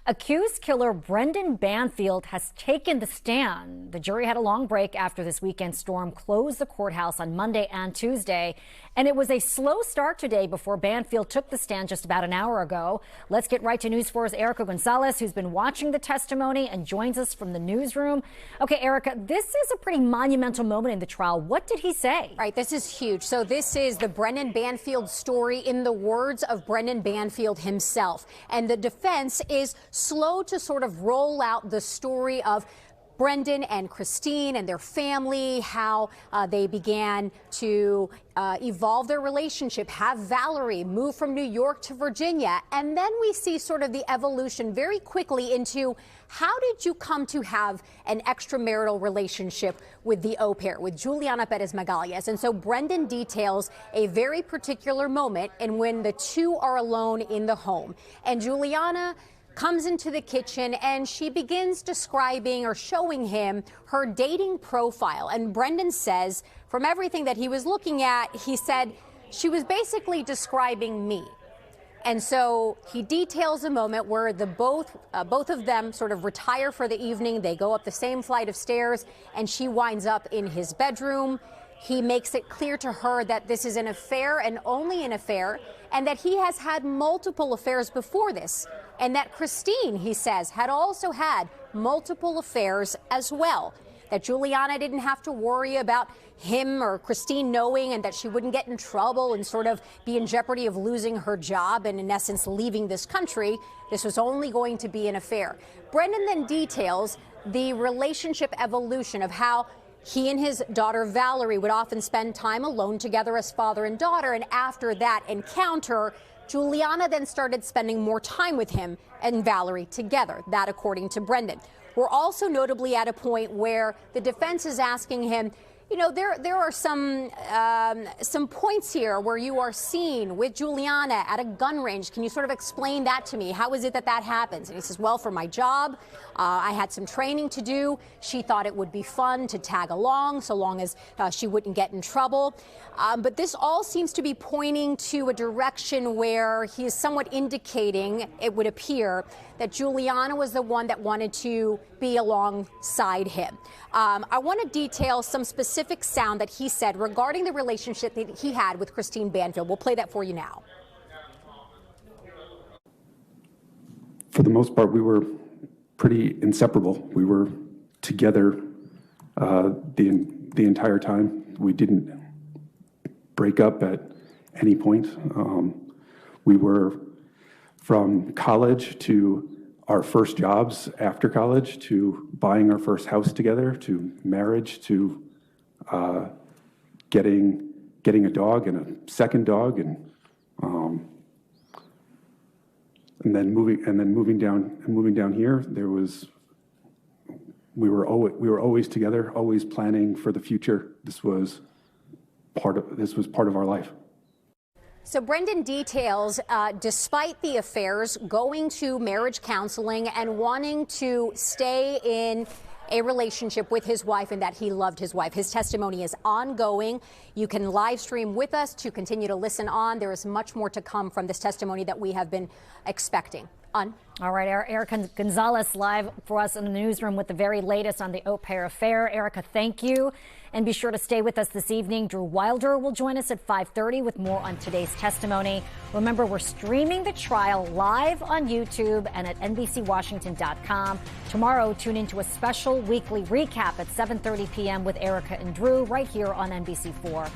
Accused killer Brendan Banfield has taken the stand. The jury had a long break after this weekend storm closed the courthouse on Monday and Tuesday. And it was a slow start today before Banfield took the stand just about an hour ago. Let's get right to News 4's Erika Gonzalez, who's been watching the testimony and joins us from the newsroom. Okay, Erika, this is a pretty monumental moment in the trial. What did he say? Right, this is huge. So this is the Brendan Banfield story in the words of Brendan Banfield himself. And the defense is slow to sort of roll out the story of Brendan and Christine and their family, how they began to evolve their relationship, have Valerie move from New York to Virginia. And then we see sort of the evolution very quickly into how did you come to have an extramarital relationship with the au pair, with Juliana Perez Magalhães. And so Brendan details a very particular moment and when the two are alone in the home. And Juliana comes into the kitchen and she begins describing or showing him her dating profile. And Brendan says, from everything that he was looking at, he said she was basically describing me. And so he details a moment where both of them sort of retire for the evening. They go up the same flight of stairs and she winds up in his bedroom. He makes it clear to her that this is an affair and only an affair, and that he has had multiple affairs before this, and that Christine, he says, had also had multiple affairs as well, that Juliana didn't have to worry about him or Christine knowing, and that she wouldn't get in trouble and sort of be in jeopardy of losing her job and in essence leaving this country. This was only going to be an affair. Brendan then details the relationship evolution of how he and his daughter Valerie would often spend time alone together as father and daughter, and after that encounter, Juliana then started spending more time with him and Valerie together. That according to Brendan. We're also notably at a point where the defense is asking him, you know, there are some points here where you are seen with Juliana at a gun range. Can you sort of explain that to me? How is it that that happens? And he says, well, for my job, I had some training to do. She thought it would be fun to tag along so long as she wouldn't get in trouble. But this all seems to be pointing to a direction where he is somewhat indicating, it would appear, that Juliana was the one that wanted to be alongside him. I want to detail some specific sound that he said regarding the relationship that he had with Christine Banfield. We'll play that for you now. For the most part, we were pretty inseparable. We were together the entire time. We didn't break up at any point. We were from college to our first jobs after college, to buying our first house together, to marriage, to getting a dog and a second dog, and then moving down here. We were always together, always planning for the future. This was part of our life. So Brendan details, despite the affairs, going to marriage counseling and wanting to stay in a relationship with his wife, and that he loved his wife. His testimony is ongoing. You can live stream with us to continue to listen on. There is much more to come from this testimony that we have been expecting. All right, Erika Gonzalez live for us in the newsroom with the very latest on the au pair affair. Erika, thank you. And be sure to stay with us this evening. Drew Wilder will join us at 5:30 with more on today's testimony. Remember, we're streaming the trial live on YouTube and at NBC4Washington.com. Tomorrow, tune into a special weekly recap at 7:30 p.m. with Erika and Drew right here on NBC4.